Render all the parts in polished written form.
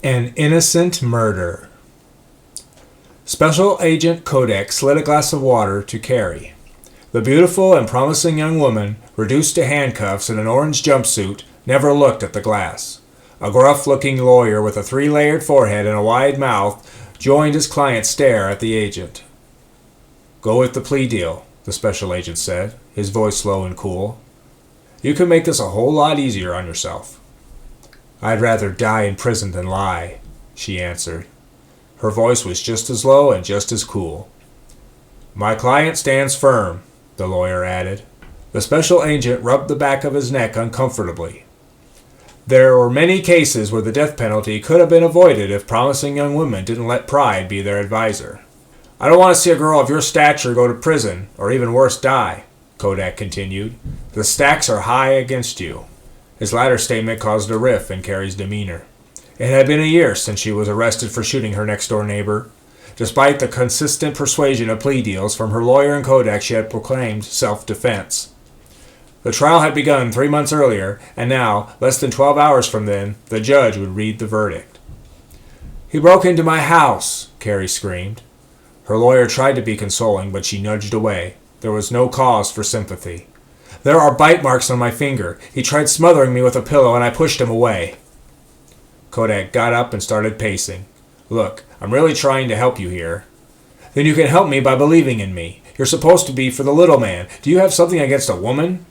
An innocent murder. Special Agent Kodak slid a glass of water to Carrie. The beautiful and promising young woman, reduced to handcuffs in an orange jumpsuit, never looked at the glass. A gruff-looking lawyer with a three-layered forehead and a wide mouth joined his client's stare at the agent. "Go with the plea deal," the special agent said, his voice low and cool. "You can make this a whole lot easier on yourself." "I'd rather die in prison than lie," she answered. Her voice was just as low and just as cool. "My client stands firm," the lawyer added. The special agent rubbed the back of his neck uncomfortably. There were many cases where the death penalty could have been avoided if promising young women didn't let pride be their advisor. "I don't want to see a girl of your stature go to prison, or even worse, die," Kodak continued. "The stacks are high against you." His latter statement caused a rift in Carrie's demeanor. It had been a year since she was arrested for shooting her next-door neighbor. Despite the consistent persuasion of plea deals from her lawyer and Kodak, she had proclaimed self-defense. The trial had begun 3 months earlier, and now, less than 12 hours from then, the judge would read the verdict. "He broke into my house," Carrie screamed. Her lawyer tried to be consoling, but she nudged away. There was no cause for sympathy. "There are bite marks on my finger. He tried smothering me with a pillow, and I pushed him away." Kodak got up and started pacing. "Look, I'm really trying to help you here." "Then you can help me by believing in me. You're supposed to be for the little man. Do you have something against a woman?"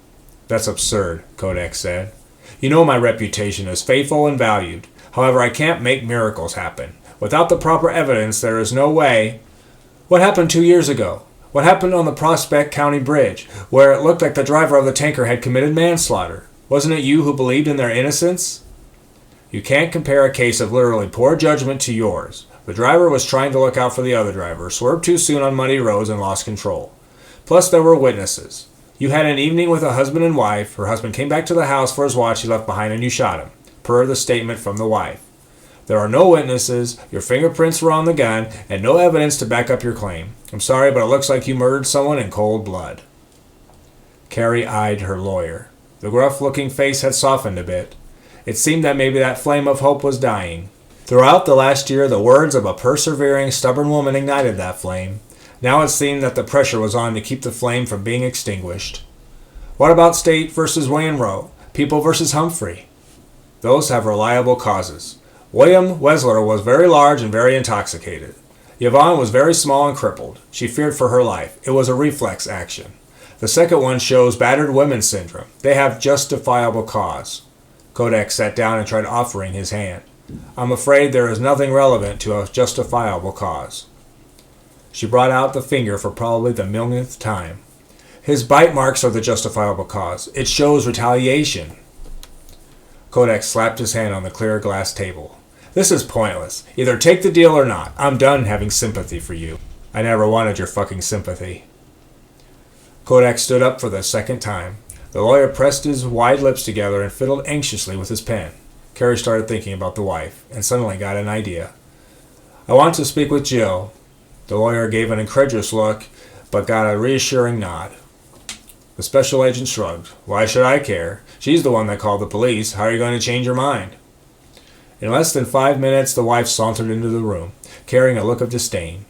"That's absurd," Kodak said. "You know my reputation is faithful and valued. However, I can't make miracles happen. Without the proper evidence, there is no way." "What happened 2 years ago? What happened on the Prospect County Bridge, where it looked like the driver of the tanker had committed manslaughter? Wasn't it you who believed in their innocence?" "You can't compare a case of literally poor judgment to yours. The driver was trying to look out for the other driver, swerved too soon on muddy roads, and lost control. Plus, there were witnesses. You had an evening with a husband and wife. Her husband came back to the house for his watch he left behind, and you shot him, per the statement from the wife. There are no witnesses, your fingerprints were on the gun, and no evidence to back up your claim. I'm sorry, but it looks like you murdered someone in cold blood." Carrie eyed her lawyer. The gruff-looking face had softened a bit. It seemed that maybe that flame of hope was dying. Throughout the last year, the words of a persevering, stubborn woman ignited that flame. Now it seemed that the pressure was on to keep the flame from being extinguished. "What about State versus Wainwright? People versus Humphrey?" "Those have reliable causes. William Wesler was very large and very intoxicated. Yvonne was very small and crippled. She feared for her life. It was a reflex action. The second one shows battered women syndrome. They have justifiable cause." Kodak sat down and tried offering his hand. "I'm afraid there is nothing relevant to a justifiable cause." She brought out the finger for probably the millionth time. "His bite marks are the justifiable cause. It shows retaliation." Kodak slapped his hand on the clear glass table. "This is pointless. Either take the deal or not. I'm done having sympathy for you. I never wanted your fucking sympathy." Kodak stood up for the second time. The lawyer pressed his wide lips together and fiddled anxiously with his pen. Carrie started thinking about the wife, and suddenly got an idea. "I want to speak with Jill." The lawyer gave an incredulous look, but got a reassuring nod. The special agent shrugged. "Why should I care? She's the one that called the police. How are you going to change your mind?" In less than 5 minutes, the wife sauntered into the room, carrying a look of disdain.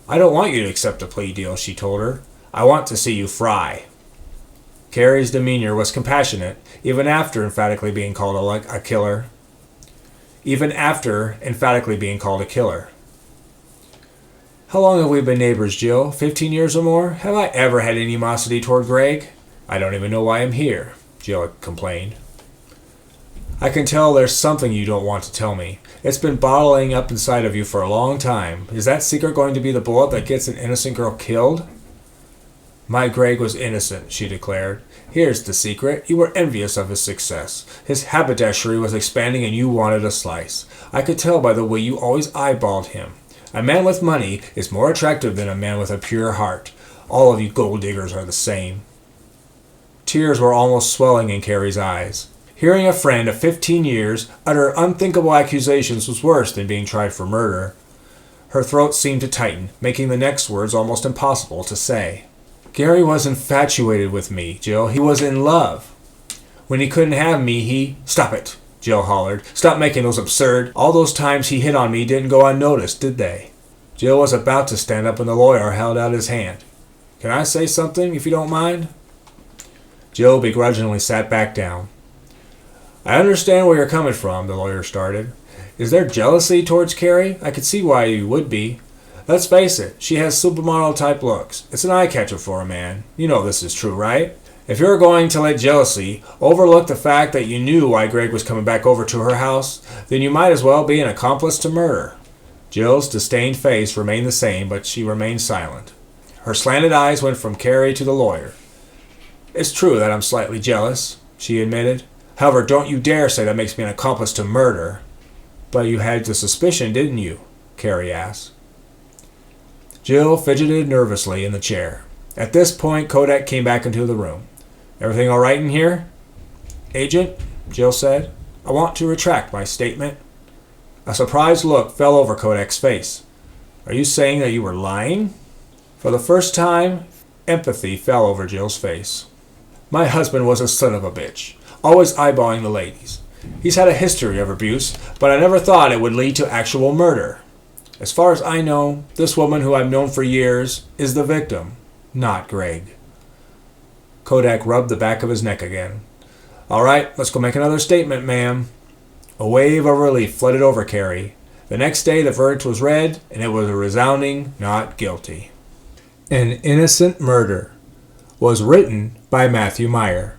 "I don't want you to accept a plea deal," she told her. "I want to see you fry." Carrie's demeanor was compassionate, even after emphatically being called a killer. Even after emphatically being called a killer. "How long have we been neighbors, Jill? 15 years or more? Have I ever had animosity toward Greg?" "I don't even know why I'm here," Jill complained. "I can tell there's something you don't want to tell me. It's been bottling up inside of you for a long time. Is that secret going to be the bullet that gets an innocent girl killed?" "My Greg was innocent," she declared. "Here's the secret. You were envious of his success. His haberdashery was expanding and you wanted a slice. I could tell by the way you always eyeballed him. A man with money is more attractive than a man with a pure heart. All of you gold diggers are the same." Tears were almost swelling in Carrie's eyes. Hearing a friend of 15 years utter unthinkable accusations was worse than being tried for murder. Her throat seemed to tighten, making the next words almost impossible to say. "Gary was infatuated with me, Jill. He was in love. When he couldn't have me, he—" "Stop it!" Jill hollered. "Stop making those absurd. All those times he hit on me didn't go unnoticed, did they?" Jill was about to stand up when the lawyer held out his hand. "Can I say something, if you don't mind?" Jill begrudgingly sat back down. "I understand where you're coming from," the lawyer started. "Is there jealousy towards Carrie? I could see why you would be. Let's face it, she has supermodel-type looks. It's an eye-catcher for a man. You know this is true, right? If you're going to let jealousy overlook the fact that you knew why Greg was coming back over to her house, then you might as well be an accomplice to murder." Jill's disdained face remained the same, but she remained silent. Her slanted eyes went from Carrie to the lawyer. "It's true that I'm slightly jealous," she admitted. "However, don't you dare say that makes me an accomplice to murder." "But you had the suspicion, didn't you?" Carrie asked. Jill fidgeted nervously in the chair. At this point, Kodak came back into the room. "Everything all right in here?" "Agent," Jill said, "I want to retract my statement." A surprised look fell over Kodak's face. "Are you saying that you were lying?" For the first time, empathy fell over Jill's face. "My husband was a son of a bitch, always eyeballing the ladies. He's had a history of abuse, but I never thought it would lead to actual murder. As far as I know, this woman who I've known for years is the victim, not Greg." Kodak rubbed the back of his neck again. "All right, let's go make another statement, ma'am." A wave of relief flooded over Carrie. The next day the verdict was read, and it was a resounding not guilty. An Innocent Murder was written by Matthew Meyer.